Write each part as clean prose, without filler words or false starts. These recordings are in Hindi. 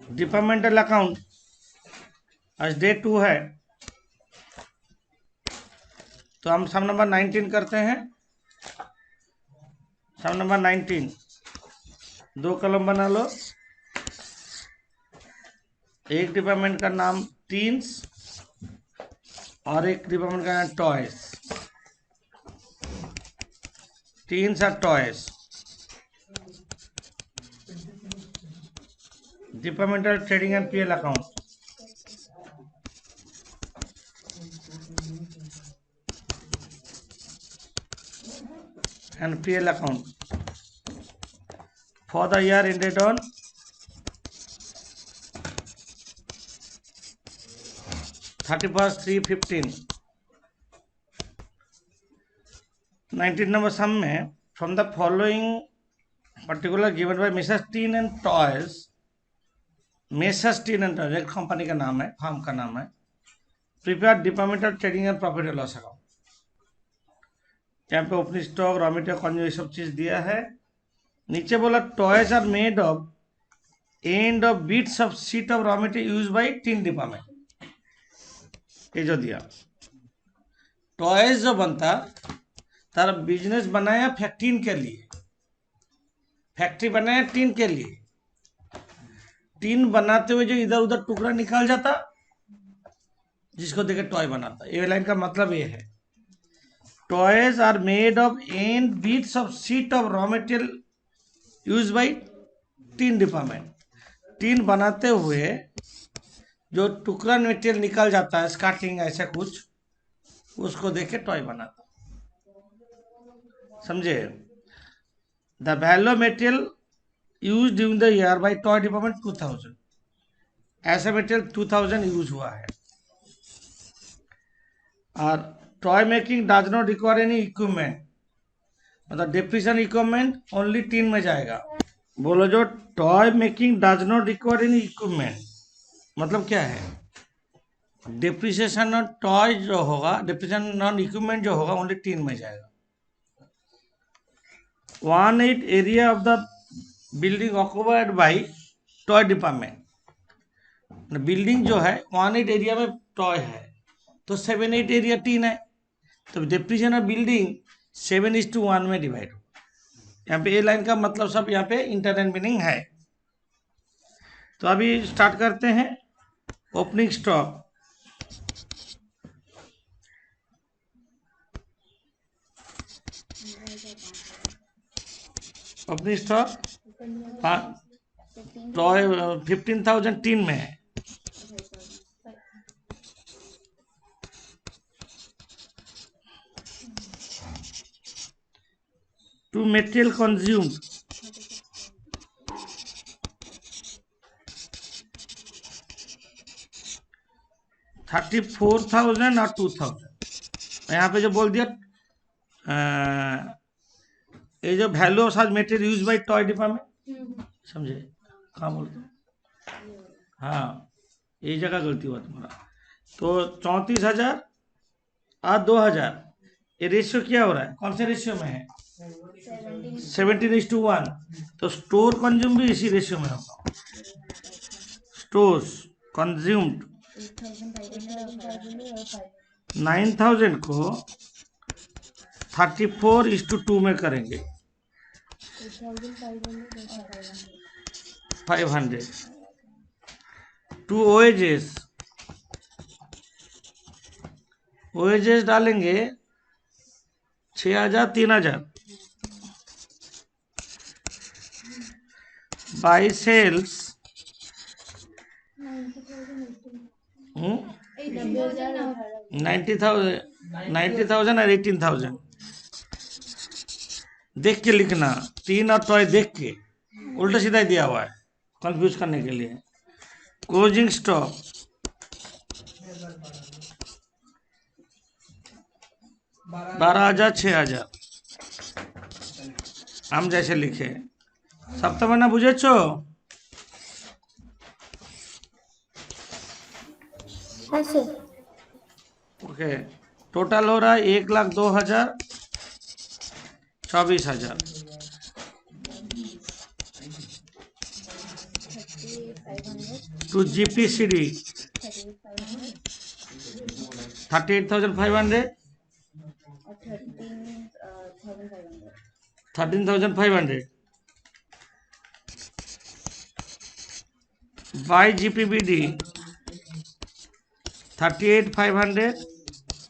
डिपार्टमेंटल अकाउंट आज डे 2 है, तो हम सम नंबर 19 करते हैं। सम नंबर 19, 2 कॉलम बना लो। एक डिपार्टमेंट का नाम टीन्स और एक डिपार्टमेंट का नाम टॉयज। टीन्स और toys. Departmental trading and PL account. and PL account for the year ended on 31/3/15। 19 number sum में from the following particular given by Mrs. Teen and Toys, Mrs. Teen and Toys एक कंपनी का नाम है, फर्म का नाम है। Prepare departmental trading and profit and loss account. यहाँ पे opening stock, raw material, consumer, सब चीज दिया है। नीचे बोला toys are made of end of bits of sheet of raw material use by tin department. ये जो दिया, टॉयज जो बनता तार बिजनेस बनाया फैक्ट्रीन के लिए, फैक्ट्री बनाया टीन के लिए। टीन बनाते हुए जो इधर उधर टुकड़ा निकाल जाता, जिसको देखे टॉय बनाता। ये लाइन का मतलब ये है, toys are made of end bits of sheet of raw material use by tin department. Tin बनाते हुए जो टुकड़ा मटेरियल निकल जाता है, स्कार्टिंग ऐसा कुछ, उसको देख के टॉय बनाता। समझे? The value material use during the year by toy department 2000। ऐसा मटेरियल 2000 यूज हुआ है। और toy making does not require any equipment, मतलब डेप्रिसिएशन इक्विपमेंट ओनली टीन में जाएगा। बोलो जो toy making does not require any equipment, मतलब क्या है? डेप्रिसिएशन ऑन टॉय जो होगा, डेप्रिसिएशन ऑन इक्विपमेंट जो होगा, ओनली टीन में जाएगा। 1/8 area of the building occupied by toy department. Building जो है 1/8 एरिया में टॉय है, तो 7/8 एरिया टीन है, तो डेप्रिसिएशन ऑफ बिल्डिंग 7:1 में डिवाइड हो। यहाँ पे ए लाइन का मतलब सब यहाँ पे इंटरनल मीनिंग है। तो अभी स्टार्ट करते हैं। Opening stock, opening stock toy 15,000 tin में है। टू मटेरियल कंज्यूम्ड 34,000 और 2,000। यहाँ पे जो बोल दिया ये जो value of such material use bye toy department, समझे? कहाँ बोलते? हाँ, ये जगह गलती हुआ तुम्हारा। तो 34,000 और 2,000, ये रेशियो क्या हो रहा है? कौन से रेशियो में है? 17:1। तो स्टोर कंज्यूम भी इसी रेशियो में होगा। स्टोर्स कंज्यूम्ड 9,000 को 34:2 में करेंगे, 500। टू ओएजेस, ओएजेस डालेंगे 6,000 3,000। बाई सेल्स 90,000 और 18,000। देख के लिखना, टीन और टॉय देख के, उल्टा सीधा ही दिया हुआ है कंफ्यूज करने के लिए। क्लोजिंग स्टॉक 12,000 6,000 हम जैसे लिखे। सब तो मैंने बुझेছো? ओके, टोटल हो रहा है 1,02,000 24,000। to GPCD 38,500, 13,500 by GPBD 38,500,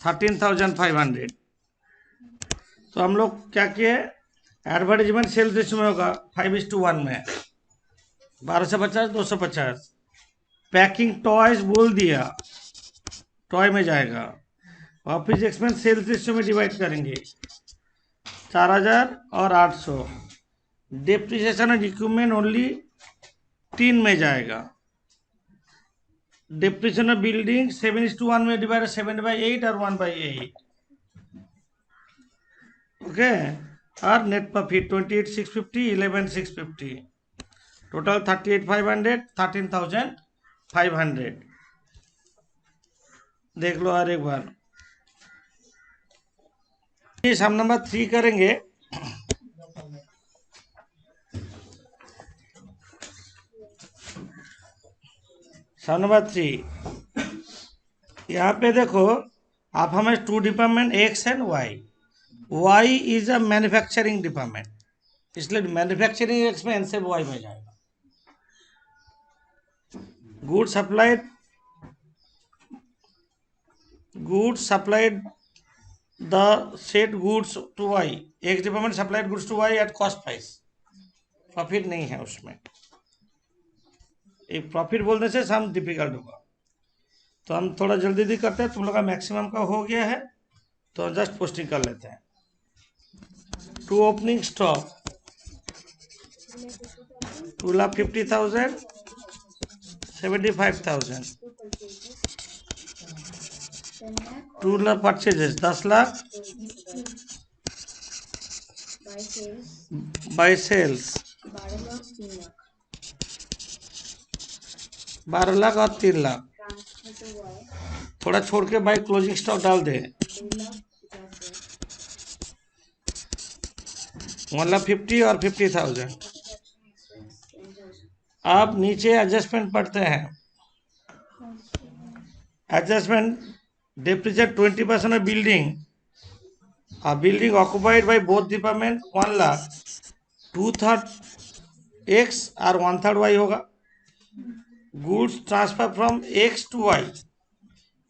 13,500। तो हम लोग क्या किए, एडवर्टाइजमेंट सेल्स रेशियो में होगा 5:1 में 1250 250। पैकिंग टॉयज बोल दिया, टॉय में जाएगा। ऑफिस एक्सपेंस सेल्स रेशियो में डिवाइड करेंगे 4000 और 800। डेप्रिसिएशन ऑफ इक्विपमेंट ओनली 3 में जाएगा। डेप्रिसिएशन ऑफ बिल्डिंग 7:1 में डिवाइड 7/8 और 1/8। ओके, और नेट प्रॉफिट 28,650 11,650, टोटल 38,500 13,500। देख लो और एक बार हम नंबर 3 करेंगे। सम नंबर 3 यहाँ पे देखो, आप हमें 2 department X and Y. Y is a manufacturing department, इसलिए मैन्युफैक्चरिंग एक्सपेंस से वाई में जाएगा। Good supplied the set goods to Y. एक department supplied goods to Y at cost price. Profit नहीं है उसमें, एक प्रॉफिट बोलने से सम डिफिकल्ट होगा। तो हम थोड़ा जल्दी करते हैं, तुम लोग का मैक्सिमम का हो गया है तो जस्ट पोस्टिंग कर लेते हैं। To opening stock 2,50,000 75,000। 2 lakh purchases 10 lakh by sales 12 lakh और 3 लाख। थोड़ा छोड़ के बाय क्लोजिंग स्टॉक डाल दे 1,50,000 और 50,000। आप नीचे एडजस्टमेंट पढ़ते हैं। Adjustment depreciate 20% of building. A building occupied by both department 1 lakh, 2/3 X और 1/3 Y होगा। Goods transfer from X to Y।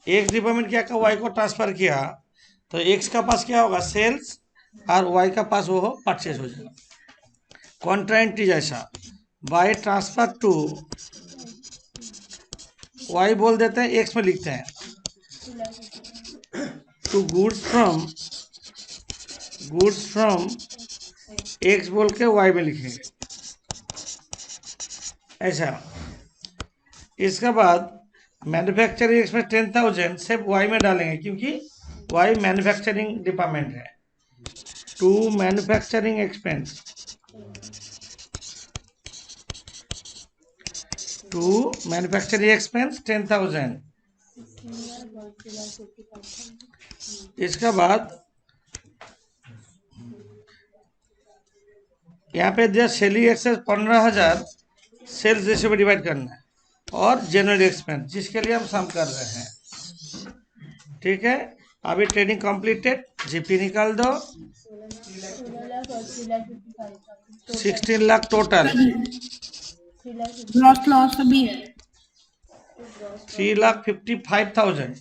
X department क्या का Y को ट्रांसफर किया तो X का पास क्या होगा, सेल्स, और Y का पास वो परचेज हो जाएगा। कॉन्ट्राएंटी जैसा बाय ट्रांसफर टू Y बोल देते हैं, X में लिखते हैं। टू गुड्स फ्रॉम X बोल के Y में लिखेंगे ऐसा। इसके बाद मैन्युफैक्चरिंग एक्सपेंस 10,000 सिर्फ Y में डालेंगे क्योंकि Y मैन्युफैक्चरिंग डिपार्टमेंट है। To manufacturing expense 10,000। इसके बाद यहाँ पे दिया सेलिंग एक्सपेंस 15,000 सेल्स रेशियो में डिवाइड करना है, और जनरल एक्सपेंस जिसके लिए हम सम कर रहे हैं। ठीक है, अभी ट्रेडिंग कंप्लीटेड, जीपी निकाल दो 16 लाख टोटल। ग्रॉस लॉस भी है 3,55,000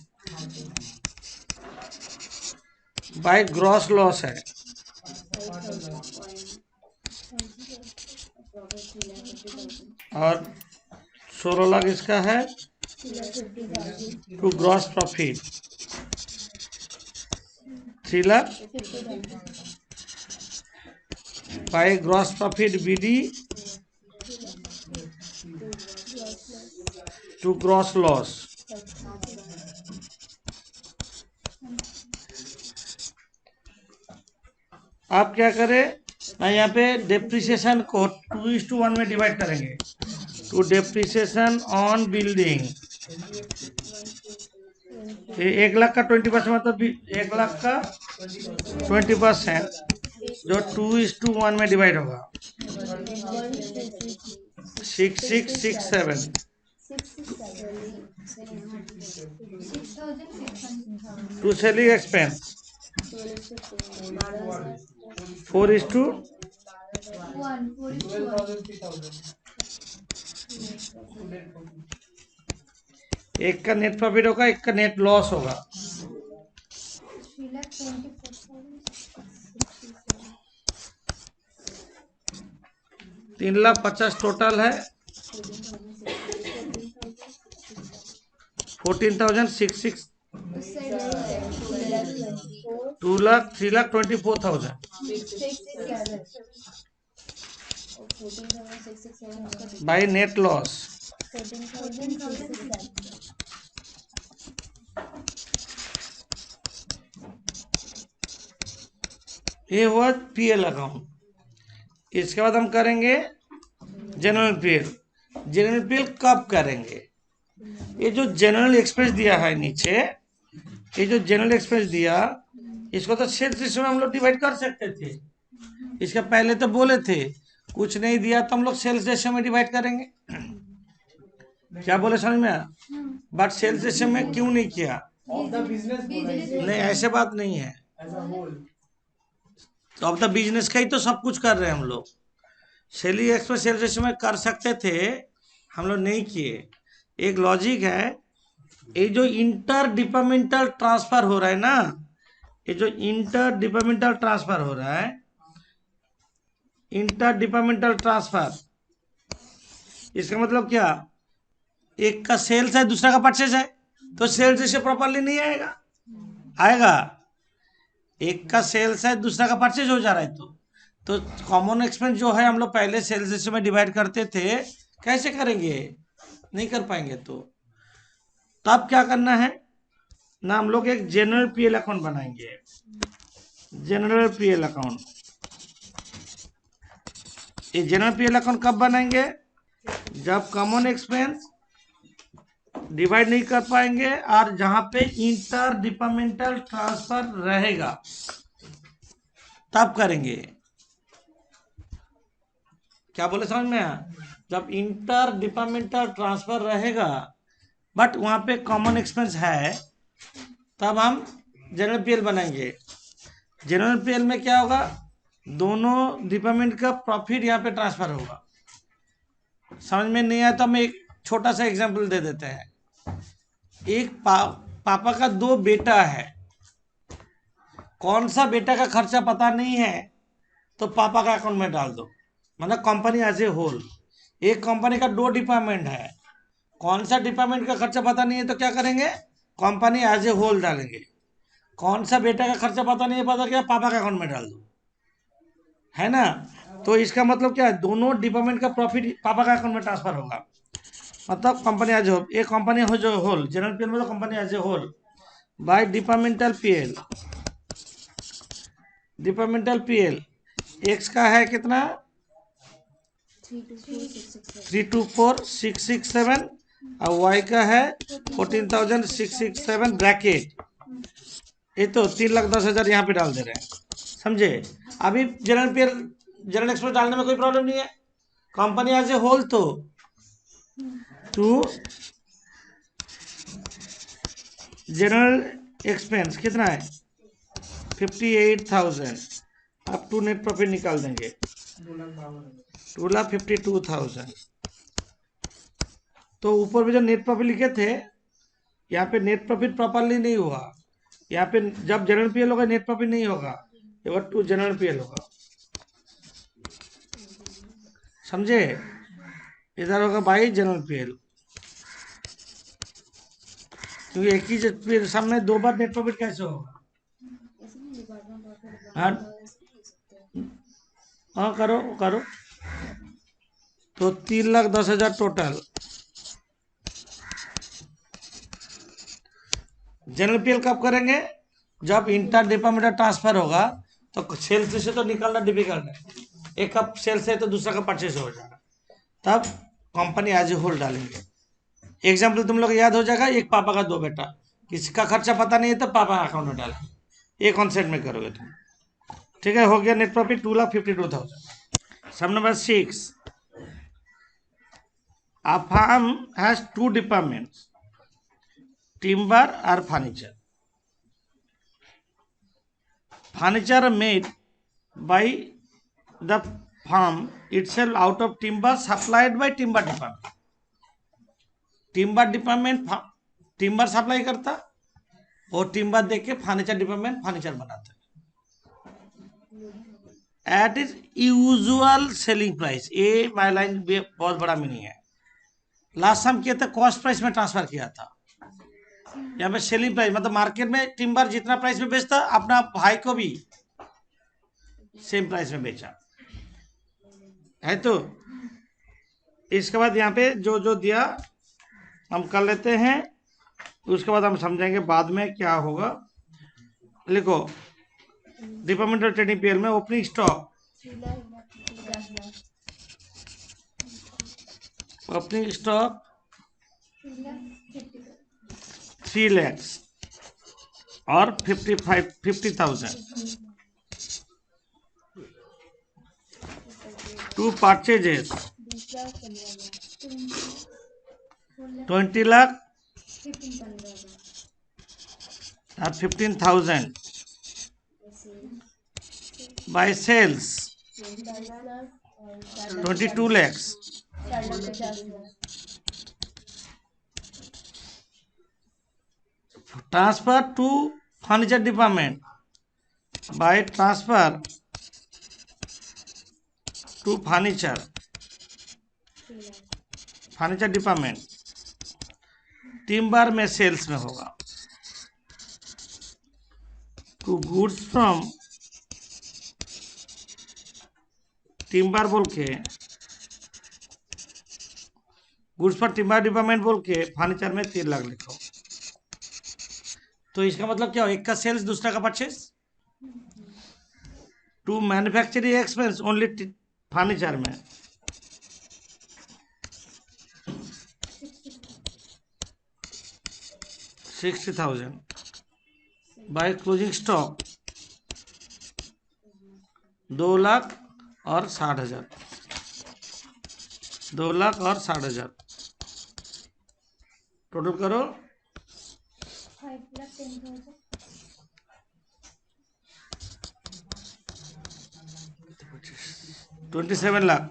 बाय ग्रॉस लॉस है। और 16 लाख इसका है to gross profit 3 lakh by gross profit BD to gross loss. आप क्या करें ना, यहाँ पे डेप्रिसिएशन को 2:1 में डिवाइड करेंगे। To depreciation on building 1 lakh का 20% मतलब 1 लाख का 20% जो 2:1 में डिवाइड होगा 6667 टू सेलिंग एक्सपेंस 4:1 एक का नेट प्रॉफिट होगा, एक का नेट लॉस होगा। 3,50,000 टोटल है, 14,666 3,24,000 बाई नेट लॉस। ये हुआ पीएल अकाउंट। इसके बाद हम करेंगे जनरल पीएल। जनरल पीएल कब करेंगे? ये जो जनरल एक्सपेंस दिया है नीचे, ये जो जनरल एक्सपेंस दिया, इसको तो सेल्स रेशियो में हम लोग डिवाइड कर सकते थे। इसके पहले तो बोले थे कुछ नहीं दिया तो हम लोग सेल्स रेशियो में डिवाइड करेंगे। क्या बोले समझ में आया? बट सेल्स रेशियो में क्यों नहीं किया? नहीं, ऐसे बात नहीं है। तो अब तो बिजनेस का ही तो सब कुछ कर रहे हैं हम लोग। सेलिंग एक्सपेंस सेल्स रेशियो में कर सकते थे, हम लोग नहीं किए। एक लॉजिक है, ये जो इंटर डिपार्टमेंटल ट्रांसफर हो रहा है ना, ये जो इंटर डिपार्टमेंटल ट्रांसफर हो रहा है, इंटर डिपार्टमेंटल ट्रांसफर, इसका मतलब क्या? एक का सेल्स है, दूसरा का परचेज है, तो सेल्स रेशियो प्रॉपरली नहीं आएगा। आएगा? एक का सेल्स है, दूसरा का परचेज हो जा रहा है, तो कॉमन एक्सपेंस जो है हम लोग पहले सेल्स रेशियो में डिवाइड करते थे, कैसे करेंगे? नहीं कर पाएंगे। तो तब क्या करना है ना, हम लोग एक जनरल पीएल अकाउंट बनाएंगे। जनरल पीएल अकाउंट, ये जनरल पीएल अकाउंट कब बनाएंगे? जब कॉमन एक्सपेंस डिवाइड नहीं कर पाएंगे और जहां पे इंटर डिपार्टमेंटल ट्रांसफर रहेगा तब करेंगे। क्या बोले समझ में आया? जब इंटर डिपार्टमेंटल ट्रांसफर रहेगा बट वहां पे कॉमन एक्सपेंस है, तब हम जनरल पीएल बनाएंगे। जनरल पीएल में क्या होगा? दोनों डिपार्टमेंट का प्रॉफिट यहाँ पे ट्रांसफर होगा। समझ में नहीं आया तो हम एक छोटा सा एग्जांपल दे देते हैं। एक पापा का 2 बेटा है, कौन सा बेटा का खर्चा पता नहीं है तो पापा का अकाउंट में डाल दो, मतलब कंपनी एज ए होल। एक कंपनी का 2 डिपार्टमेंट है, कौन सा डिपार्टमेंट का खर्चा पता नहीं है तो क्या करेंगे? कंपनी एज ए होल डालेंगे। कौन सा बेटा का खर्चा पता नहीं है, पता क्या? पापा का अकाउंट में डाल दो, है ना? तो इसका मतलब क्या है? दोनों डिपार्टमेंट का प्रॉफिट पापा का अकाउंट में ट्रांसफर होगा, मतलब कंपनी एज ए होल। एक कंपनी हो जो होल, जनरल पीएल में तो company as a whole by departmental PL. Departmental PL X का है कितना? 324,667 और वाई का है 14,667 ब्रैकेट। ये तो 3,10,000 यहाँ पे डाल दे रहे हैं, समझे? अभी जनरल पीएल जनरल एक्सपेंस डालने में कोई प्रॉब्लम नहीं है। कंपनी एज ए होल तो टू जनरल एक्सपेंस कितना है? 58,000। अब टू नेट प्रॉफिट निकाल देंगे, 2,52,000। तो ऊपर में जो नेट प्रॉफिट लिखे थे, यहाँ पे नेट प्रॉफिट प्रॉपरली नहीं हुआ। यहाँ पे जब जनरल पीएल होगा नेट प्रॉफिट नहीं होगा, ये टू जनरल पीएल होगा, समझे? इधर होगा बाई जनरल पीएल, क्योंकि एक ही सब में 2 बार नेट प्रॉफिट कैसे होगा? हाँ करो करो। तो 3,10,000 टोटल। जनरल पीएल कब करेंगे? जब इंटर डिपार्टमेंटल ट्रांसफर होगा, तो सेल्स से तो निकालना डिफिकल्ट है, एक का सेल्स है तो दूसरा का परचेज हो जाएगा, तब कंपनी एज ए होल डालेंगे। एग्जाम्पल तुम लोग याद हो जाएगा। एक पापा का 2 बेटा, किसी का खर्चा पता नहीं है तो पापा अकाउंट में डालेंगे, ये कॉन्सेप्ट में करोगे तुम, ठीक है? हो गया net profit 2,52,000। Sum number 6, A farm has two departments, timber or furniture. Furniture made by the farm itself out of timber supplied by timber department. Timber department timber supply करता और टिम्बर देके फर्नीचर डिपार्टमेंट फर्नीचर बनाता at is usual selling price. ये माई लाइन बहुत बड़ा मीनिंग है। लास्ट टाइम किया था कॉस्ट प्राइस में ट्रांसफर किया था, यहाँ पे सेलिंग प्राइस मतलब मार्केट में टिम्बर जितना प्राइस में बेचता अपना भाई को भी सेम प्राइस में बेचा है। तो इसके बाद यहाँ पे जो जो दिया हम कर लेते हैं, उसके बाद हम समझेंगे बाद में क्या होगा। लिखो डिपार्टमेंटल ट्रेडिंग पीएल में ओपनिंग स्टॉक 3 lakhs और 50,000 टू परचेजेस 20 lakh और 15,000 by sales 22 lakhs transfer to furniture department by transfer to furniture department timber में सेल्स में होगा। टू गुड्स फ्रॉम टिम्बर बोल के गुड्स फॉर टिम्बर डिपार्टमेंट बोल के फर्नीचर में 3 लाख लिखो। तो इसका मतलब क्या हो, एक का सेल्स दूसरा का purchase. To manufacturing expense only furniture में 60,000 बाय क्लोजिंग स्टॉक 2 लाख और 60,000 2 लाख और 60,000 टोटल करो 27 लाख।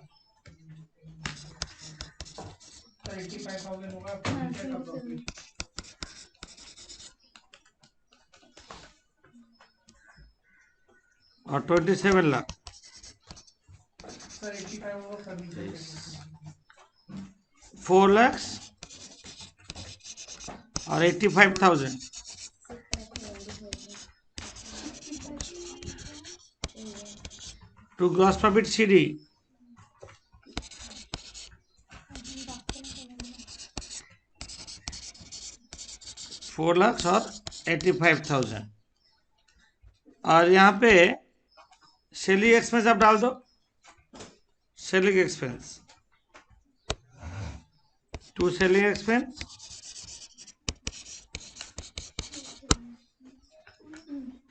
और 27 लाख 4 lakhs और 85,000 to gross profit CD 4 lakhs और 85,000। और यहाँ पे सेलिंग एक्सपेंस आप डाल दो। Selling expense to selling expense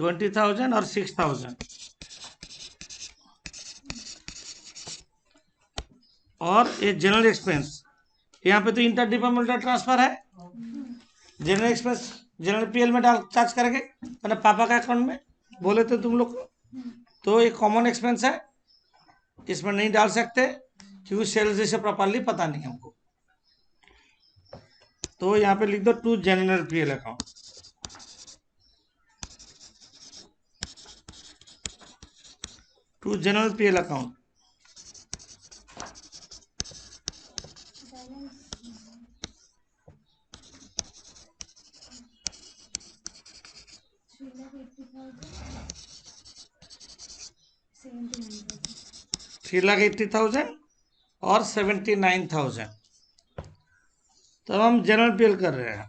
20,000 और 6,000 और ये जनरल एक्सपेंस। यहाँ पे तो इंटर डिपार्टमेंटल ट्रांसफर है, जनरल एक्सपेंस जनरल पीएल में डाल चार्ज करेंगे मतलब पापा का अकाउंट में बोले थे तुम लोग को। तो ये कॉमन एक्सपेंस है, इसमें नहीं डाल सकते क्योंकि सेल्स जैसे प्रॉपरली पता नहीं हमको। तो यहाँ पे लिख दो to general PL account. To general PL account $3,80,000 और 79,000। तब हम जनरल पीएल कर रहे हैं।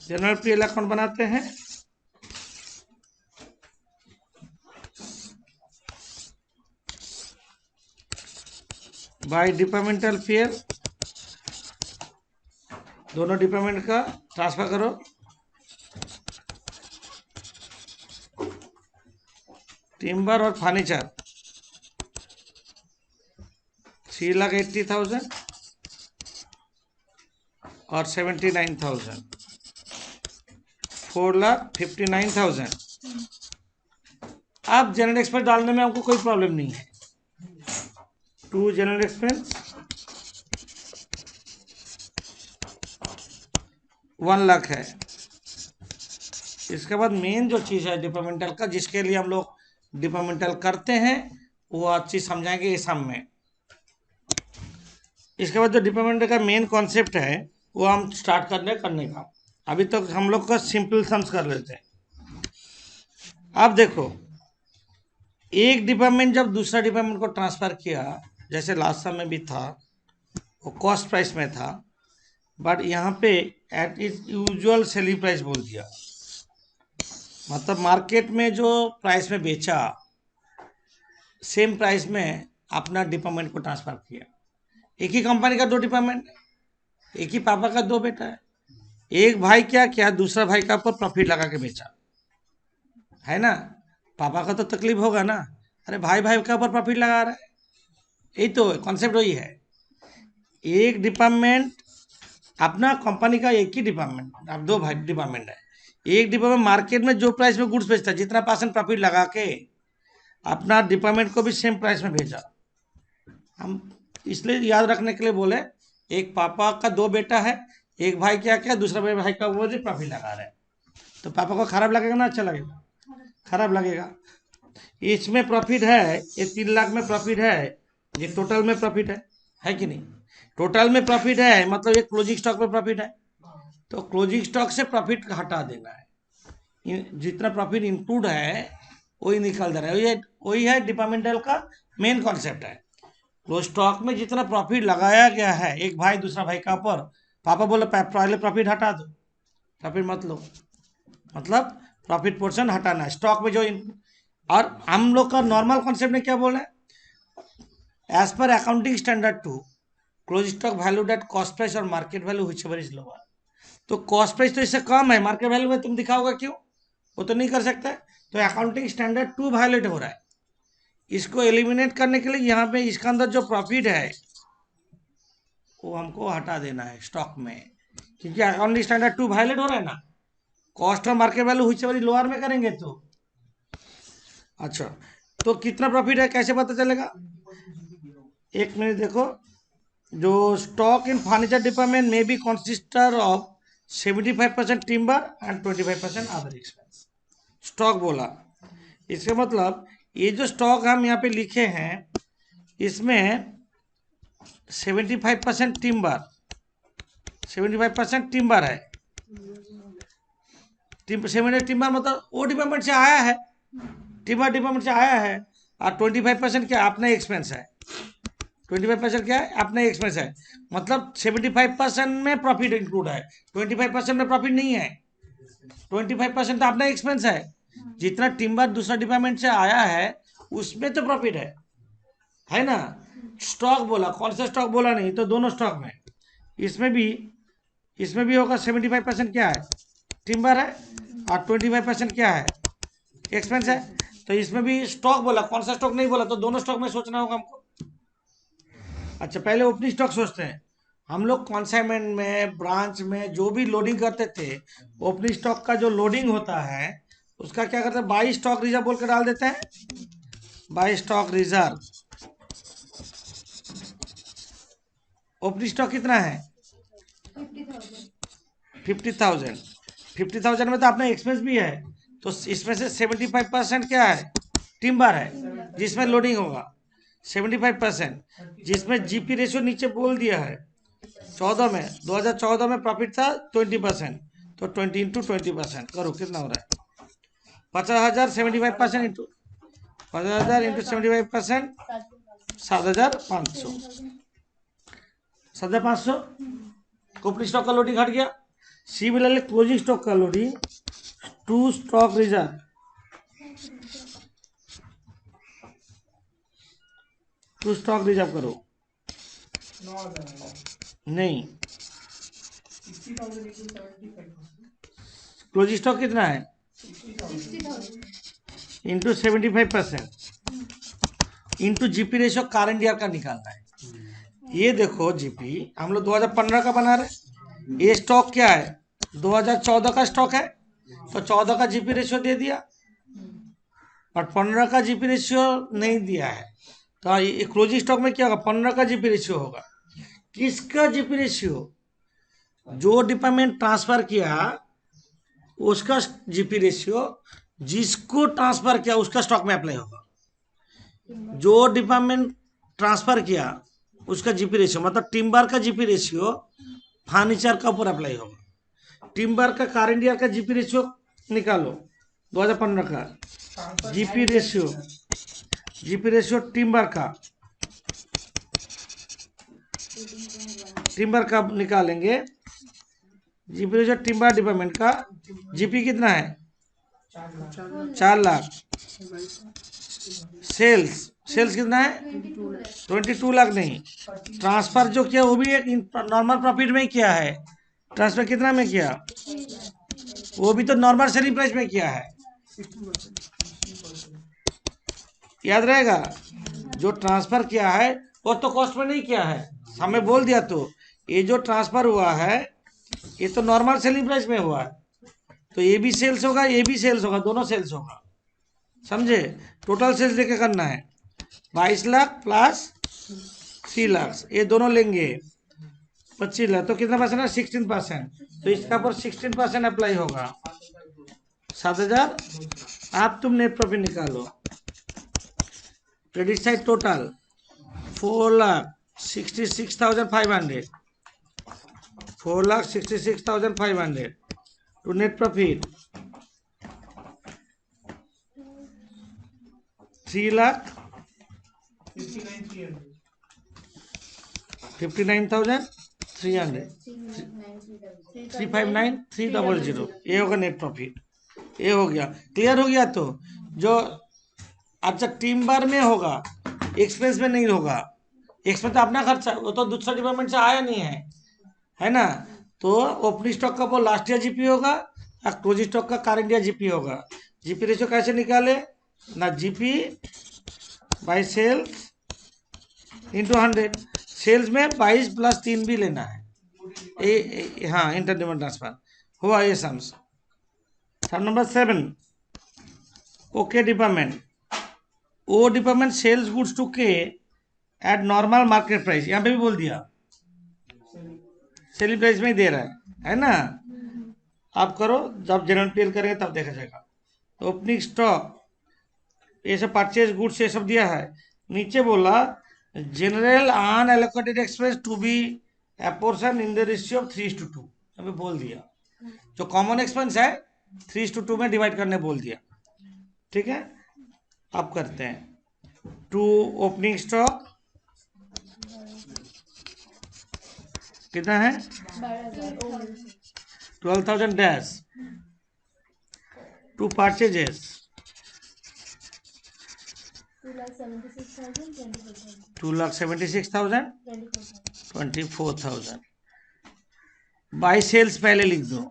जनरल पीएल अकाउंट बनाते हैं। बाय डिपार्टमेंटल पीएल दोनों डिपार्टमेंट का ट्रांसफर करो। टिम्बर और फर्नीचर 3,80,000 और 79,000, 4,59,000। अब जनरल एक्सपेंस डालने में हमको कोई प्रॉब्लम नहीं है। टू जनरल एक्सपेंस 1 लाख है। इसके बाद मेन जो चीज़ है डिपार्टमेंटल का, जिसके लिए हम लोग डिपार्टमेंटल करते हैं, वो आज चीज़ समझाएंगे इस सम में। इसके बाद जो डिपार्टमेंटल का मेन कॉन्सेप्ट है वो हम स्टार्ट करने का। अभी तक हम लोग का सिंपल सम्स कर लेते हैं। अब देखो, एक डिपार्टमेंट जब दूसरा डिपार्टमेंट को ट्रांसफर किया, जैसे लास्ट सम में भी था, वो कॉस्ट प्राइस में था, बट यहाँ पे at is usual selling price बोल दिया। मतलब मार्केट में जो प्राइस में बेचा, सेम प्राइस में अपना डिपार्टमेंट को ट्रांसफर किया। एक ही कंपनी का 2 डिपार्टमेंट, एक ही पापा का 2 बेटा है। एक भाई क्या क्या दूसरा भाई का ऊपर प्रॉफिट लगा के बेचा है ना। पापा का तो तकलीफ होगा ना, अरे भाई भाई के ऊपर प्रॉफिट लगा रहा है। यही तो कॉन्सेप्ट वही है। एक डिपार्टमेंट अपना कंपनी का, एक ही डिपार्टमेंट, अब 2 भाई डिपार्टमेंट है। एक डिपार्टमेंट मार्केट में जो प्राइस में गुड्स बेचता है, जितना % प्रॉफिट लगा के अपना डिपार्टमेंट को भी सेम प्राइस में भेजा। हम इसलिए याद रखने के लिए बोले, एक पापा का 2 बेटा है, एक भाई क्या क्या दूसरा भाई का वो भी प्रॉफिट लगा रहा है, तो पापा को खराब लगेगा ना अच्छा लगेगा? खराब लगेगा। इसमें प्रॉफिट है, ये 3 लाख में प्रॉफिट है, ये टोटल में प्रॉफिट है कि नहीं? टोटल में प्रॉफिट है, मतलब ये क्लोजिंग स्टॉक में प्रॉफिट है, तो क्लोजिंग स्टॉक से प्रॉफिट हटा देना है। जितना प्रॉफिट इंक्लूड है वही निकल दे रहा है। वही है डिपार्टमेंटल का मेन कॉन्सेप्ट है। क्लोज स्टॉक में जितना प्रॉफिट लगाया गया है, एक भाई दूसरा भाई का ऊपर, पापा बोले पहले प्रॉफिट हटा दो, प्रॉफिट मत लो, मतलब प्रॉफिट पोर्शन हटाना है स्टॉक में जो और हम लोग का नॉर्मल कॉन्सेप्ट में क्या बोल रहे हैं, एज पर accounting standard 2 close stock value at cost price और market value whichever is lower. तो कॉस्ट प्राइस तो इससे कम है, मार्केट वैल्यू में तुम दिखाओगे क्यों? वो तो नहीं कर सकते। तो अकाउंटिंग स्टैंडर्ड 2 वायलेट हो रहा है। इसको एलिमिनेट करने के लिए यहाँ पे इसका अंदर जो प्रॉफिट है वो हमको हटा देना है स्टॉक में, क्योंकि अकाउंटिंग स्टैंडर्ड 2 वायलेट हो रहा है ना। कॉस्ट और मार्केट वैल्यू व्हिचएवर लोअर में करेंगे तो अच्छा, तो कितना प्रॉफिट है कैसे पता चलेगा? एक मिनट देखो, जो स्टॉक इन फर्नीचर डिपार्टमेंट में be consisted of 75% timber and 25% other expense. Stock बोला, इसका मतलब ये जो स्टॉक हम यहाँ पे लिखे हैं, इसमें 75% टिम्बर, 75% टिम्बर है। 70 टिम्बर मतलब वो डिपार्टमेंट से आया है, टिम्बर डिपार्टमेंट से आया है, और 25% क्या अपना एक्सपेंस है। 25% क्या है? अपना एक्सपेंस है। मतलब 75% में प्रॉफिट इंक्लूड है, 25% में प्रॉफिट नहीं है। 25% तो अपना एक्सपेंस है। जितना टिम्बर दूसरा डिपार्टमेंट से आया है उसमें तो प्रॉफिट है ना। स्टॉक बोला, कौन सा स्टॉक बोला नहीं, तो दोनों स्टॉक में, इसमें भी होगा 75% क्या है? टिम्बर है, और 25% क्या है? एक्सपेंस है। तो इसमें भी स्टॉक बोला, कौन सा स्टॉक नहीं बोला, तो दोनों स्टॉक में सोचना होगा हमको। अच्छा, पहले ओपनिंग स्टॉक सोचते हैं हम लोग। कॉन्साइनमेंट में, ब्रांच में जो भी लोडिंग करते थे, ओपनिंग स्टॉक का जो लोडिंग होता है उसका क्या करते हैं, बाई स्टॉक रिजर्व बोल के डाल देते हैं। By stock reserve. Opening stock कितना है? 50,000। 50,000 में तो अपना एक्सपेंस भी है, तो इसमें से 75% क्या है? टिम्बर है, जिसमें लोडिंग होगा 75%, जिसमें जीपी रेशियो नीचे बोल दिया है 14 में, 2014 में प्रॉफिट था 20%, तो 20 इंटू 20% करो, कितना हो रहा है? 50,000 75% इंटू 50,000 इंटू 75%, 7,500। 7,500 ओपनिंग स्टॉक का लोडिंग हट गया। सी भी ले ले, क्लोजिंग स्टॉक का loading to stock reserve, to stock reserve करो। नहीं, क्लोजिंग स्टॉक कितना है? Into 75% into GP ratio current year का निकालना है। ये देखो जीपी हम लोग 2015 का बना रहे, ये स्टॉक क्या है 2014 का स्टॉक है, तो 14 का जीपी रेशियो दे दिया और 15 का जीपी रेशियो नहीं दिया है, तो ये क्लोजिंग स्टॉक में क्या होगा 15 का जीपी रेशियो होगा। किसका जीपी रेशियो, जो डिपार्टमेंट ट्रांसफर किया उसका जीपी रेशियो, जिसको ट्रांसफर किया उसका स्टॉक में अप्लाई होगा। जो डिपार्टमेंट ट्रांसफर किया उसका जीपी रेशियो मतलब टिम्बर का जीपी रेशियो फर्नीचर का ऊपर अप्लाई होगा। टिम्बर का करंट ईयर का जीपी रेशियो निकालो 2015 का जीपी रेशियो टिम्बर का निकालेंगे। जीपी रेशियो टिम्बर डिपार्टमेंट का जीपी कितना है 4 लाख। सेल्स कितना है 22 लाख नहीं, ट्रांसफर जो किया वो भी एक नॉर्मल प्रॉफिट में किया है। ट्रांसफर कितना में किया, वो भी तो नॉर्मल सेलिंग प्राइस में किया है, याद रहेगा। जो ट्रांसफर किया है वो तो कॉस्ट में नहीं किया है, हमें बोल दिया। तो ये जो ट्रांसफर हुआ है ये तो नॉर्मल सेलिंग प्राइस में हुआ है, तो ये भी सेल्स होगा ये भी सेल्स होगा, दोनों सेल्स होगा, समझे। टोटल सेल्स लेके करना है 22 लाख प्लस 3 लाख, ये दोनों लेंगे 25 लाख, तो कितना परसेंट है 16%, तो इसका पर 16% अप्लाई होगा 7,000। आप तुम नेट प्रॉफिट निकालो। Credit side total 4,66,500, 4,66,500 to net profit 3,59,300, 359,300, ये होगा नेट प्रॉफिट। ये हो गया, क्लियर हो गया। तो जो अच्छा टिम्बर में होगा, एक्सपेंस में नहीं होगा, एक्सपेंस तो अपना खर्चा, वो तो दूसरा डिपार्टमेंट से आया नहीं है ना। तो ओपनिंग स्टॉक का वो लास्ट ईयर जीपी होगा और क्लोजिंग स्टॉक का करंट ईयर जीपी होगा। जीपी रेशियो कैसे निकाले ना, GP by sales into 100, sales में 22 प्लस 3 भी लेना है। हाँ इंटर डिपार्टमेंट ट्रांसफर हुआ ये sums. Sum number 7, okay department, O department sales goods to K at normal market price, यहाँ पे भी बोल दिया सेलिंग प्राइस में ही दे रहा है ना। आप करो, जब जनरल पीएल करेंगे तब देखा जाएगा। ओपनिंग स्टॉक ये सब परचेज गुड्स ये सब दिया है। नीचे बोला general unallocated expense to be apportion in the ratio of 3:2, अभी बोल दिया। जो कॉमन एक्सपेंस है 3:2 में डिवाइड करने बोल दिया, ठीक है। अब करते हैं टू ओपनिंग स्टॉक कितना है 12,000 dash, to purchases 2,76,000 24,000, by sales पहले लिख दो,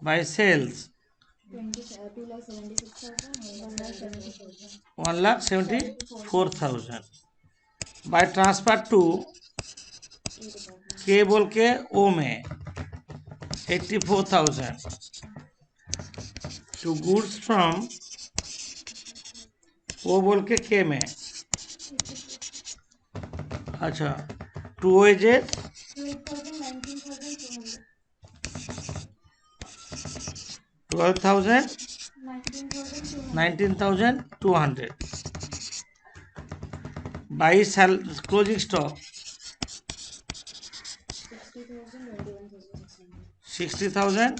by sales 1,74,000, by transfer to K बोल के ओ में 84,000, टू गुड्स फ्रॉम ओ बोल के के में, अच्छा to wages 12,000 19,200, by closing stock 60,000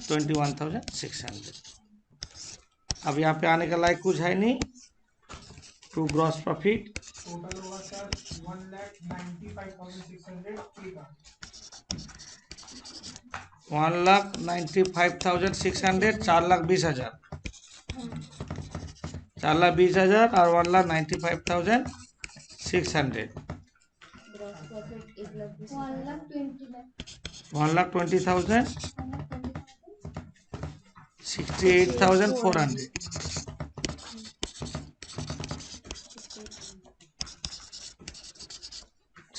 21,600। अब यहाँ पे आने का लायक कुछ है नहीं। टू ग्रॉस प्रॉफिट टोटल होगा सर 1,95,600, 4,20,000, 4,20,000 और 1,95,600, 1,20,000, 68,400,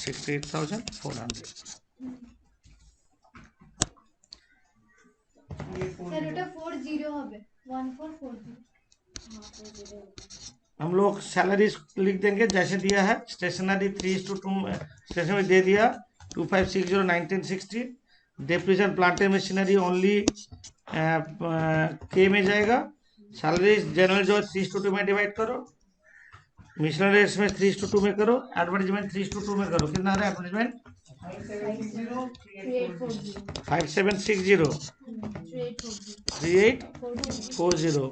68,400। স্যার ওটা 40 হবে 1440। हम लोग सैलरी लिख देंगे जैसे दिया है। स्टेशनरी 3:2 स्टेशनरी दे दिया 2560 1960। Depreciation plant and machinery only के में जाएगा। सैलरी जनरल जो 3:2 में डिवाइड करो, मिशनरी में 3:2 में करो, एडवर्टीजमेंट 3:2 में करो। कितना आ रहा है एडवर्टीजमेंट? 5760 3840।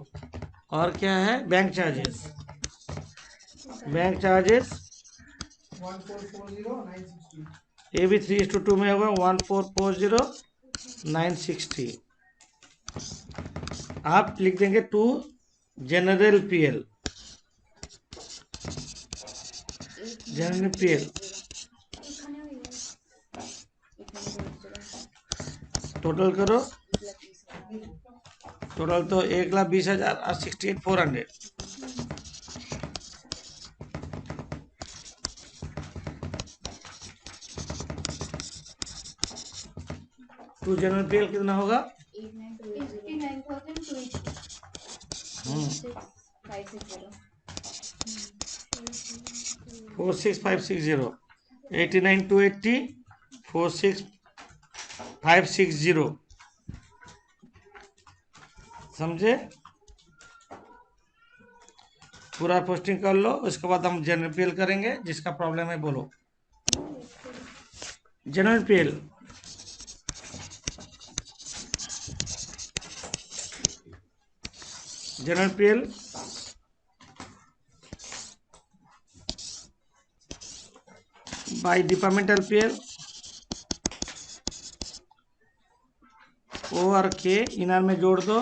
और क्या है? Bank charges. बैंक चार्जेस ये भी 3:2 में होगा 1440 960। आप लिख देंगे to general PL. General PL total करो। टोटल तो 1,20,000 और 68,400। टू जनरल पीएल कितना होगा? 46560 89,280 46560 समझे? पूरा पोस्टिंग कर लो, उसके बाद हम जनरल पीएल करेंगे। जिसका प्रॉब्लम है बोलो। General PL general PL by departmental PL ओ और के इनर में जोड़ दो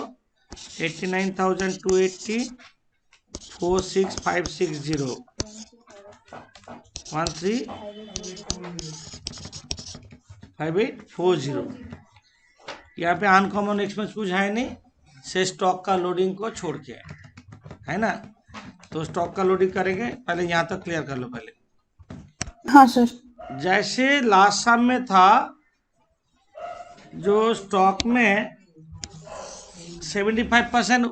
89,280 46560 135840। यहाँ पे अनकॉमन एक्सपेंस कुछ है नहीं, से स्टॉक का लोडिंग को छोड़ के है ना। तो स्टॉक का लोडिंग करेंगे। पहले यहाँ तक क्लियर कर लो पहले। हाँ सर। जैसे लास्ट सम में था, जो स्टॉक में 75%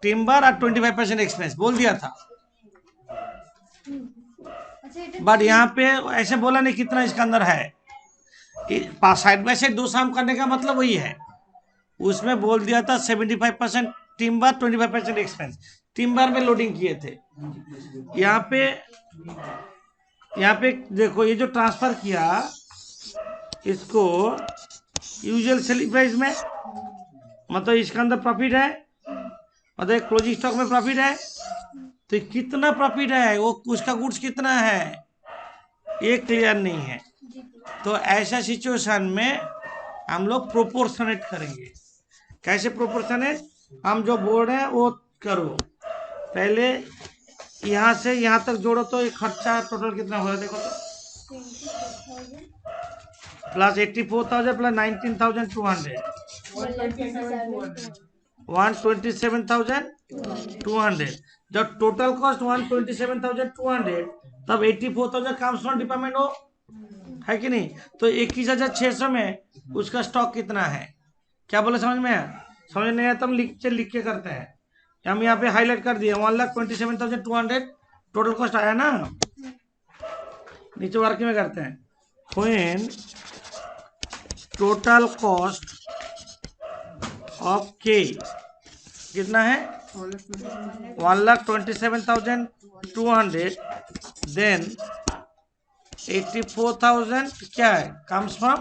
टिम्बर और 25% एक्सपेंस बोल दिया था, बट यहाँ पे ऐसे बोला नहीं कितना इसके अंदर है। साइड बाय साइड दो सम करने का मतलब वही है। उसमें बोल दिया था 75% टिम्बर 25% एक्सपेंस। टिम्बर में लोडिंग किए थे। यहाँ पे देखो, ये जो ट्रांसफर किया इसको यूजुअल सेलिंग प्राइस में, मतलब इसके अंदर प्रॉफिट है, मतलब क्लोजिंग स्टॉक में प्रॉफिट है। तो कितना प्रॉफिट है, वो उसका गुड्स कितना है, ये क्लियर नहीं है। तो ऐसा सिचुएशन में हम लोग प्रोपोर्शनेट करेंगे। कैसे प्रोपोर्शनेट? हम जो बोल रहे हैं वो करो। पहले यहाँ से यहाँ तक जोड़ो तो ये खर्चा टोटल कितना हो रहा है देखो तो। Plus 84,000 plus 19,200 127,200। जब टोटल कॉस्ट 127,200 तब 84,000 कम्स फ्रॉम डिपार्टमेंट हो, है कि नहीं? तो 21,600 में उसका स्टॉक कितना है? क्या बोले समझ में आया? समझ नहीं आया तो हम लिख के करते हैं। हम यहाँ पे हाईलाइट कर दिए 1,27,200 टोटल कॉस्ट आया ना। नीचे वर्क में करते हैं। व्हेन टोटल कॉस्ट ऑफ के कितना है? 1,27,200। देन 84,000 क्या है? कम्स फ्रॉम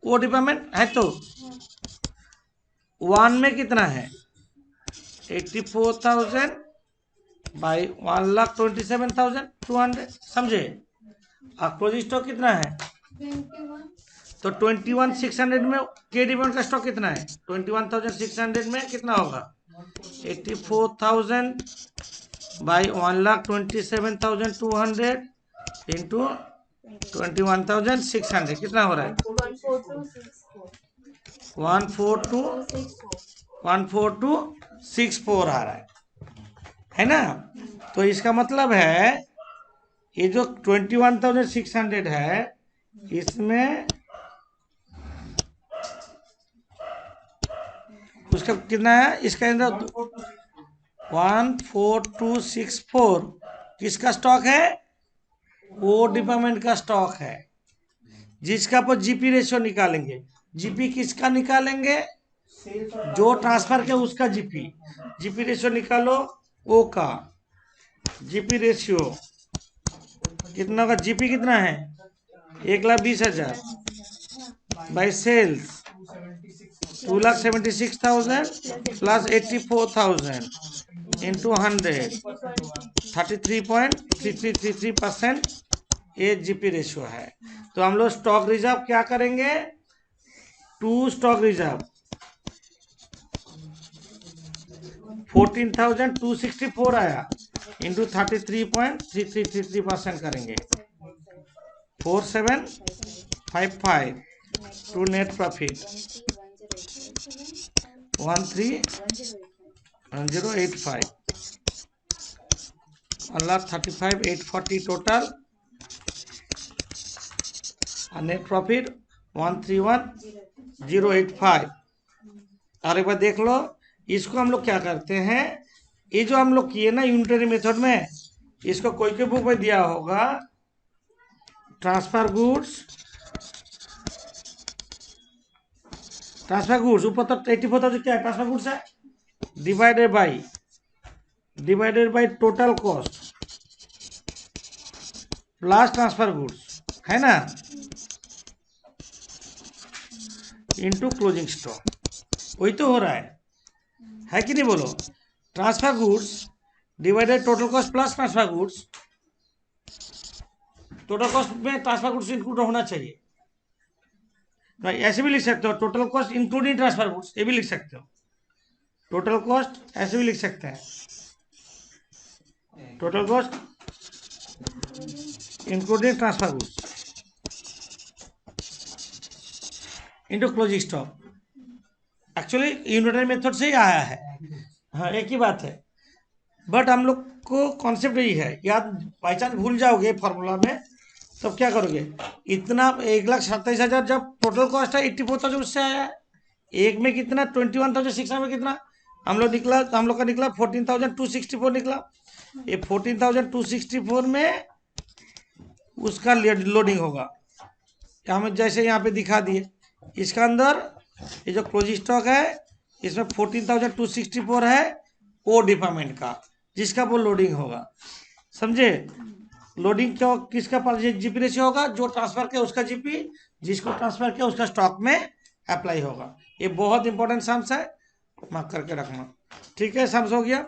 वो डिपार्टमेंट है। तो 1 में कितना है? 84,000 बाई 1,27,200 समझे। और क्लोजिंग स्टॉक कितना है? 21। तो 21,600 में के डिपार्टमेंट का स्टॉक कितना है? 21,600 में कितना होगा? 84,000 बाई 1,27,200 इंटू 21,600 कितना हो रहा है? 14264 आ रहा है ना। तो इसका मतलब है ये जो 21,600 है, इसमें उसका कितना है, इसके अंदर 14264 किसका स्टॉक है, वो डिपार्टमेंट का स्टॉक है, जिसका आप जीपी रेशियो निकालेंगे। जीपी किसका निकालेंगे, जो ट्रांसफर के उसका जीपी। जीपी रेशियो निकालो, ओ का जीपी रेशियो कितना होगा, जीपी कितना है 1,20,000 बाई सेल्स 2,76,000 प्लस 84,000 इंटू 100 33.3333% ये जीपी रेशियो है। तो हम लोग स्टॉक रिजर्व क्या करेंगे, 2 स्टॉक रिजर्व 14,264 आया इंटू 33.3333% करेंगे 4755 टू नेट प्रॉफिट 131085 35,840 टोटल और नेट प्रॉफिट 131085। और एक बार देख लो, इसको हम लोग क्या करते हैं, ये जो हम लोग किए ना यूनिटरी मेथड में, इसको कोई के बुक में दिया होगा ट्रांसफर गुड्स ऊपर तो 84,000 क्या है, ट्रांसफर गुड्स है, divided by total cost plus transfer goods है ना, इनटू क्लोजिंग स्टॉक। वही तो हो रहा है कि नहीं बोलो, transfer goods divided total cost plus transfer goods. Total cost में ट्रांसफर गुड्स इंक्लूड होना चाहिए, ऐसे भी लिख सकते हो, total cost including transfer goods, ये भी लिख सकते हो। टोटल कॉस्ट ऐसे भी लिख सकते हैं, total cost including transfer goods into closing stock. Actually unitary method से ही आया है, हाँ एक ही बात है, बट हम लोग को कॉन्सेप्ट यही है, याद बाई चांस भूल जाओगे फॉर्मूला में तब क्या करोगे, इतना 1,27,000 जब टोटल कॉस्ट है 84,000 उससे आया है, एक में कितना 21,600 में कितना हम लोग का निकला 14,264 निकला। ये 14,264 में उसका लोडिंग होगा, हमें जैसे यहाँ पे दिखा दिए, इसका अंदर ये जो क्लोजिंग स्टॉक है इसमें 14,264 है ओ डिपार्टमेंट का, जिसका वो लोडिंग होगा, समझे। लोडिंग क्यों, किसका पास जीपी रेशियो होगा, जो ट्रांसफर किया उसका जीपी, जिसको ट्रांसफर किया उसका स्टॉक में अप्लाई होगा। ये बहुत इंपॉर्टेंट सम्स है, मार्क करके रखना, ठीक है, सम्स हो गया।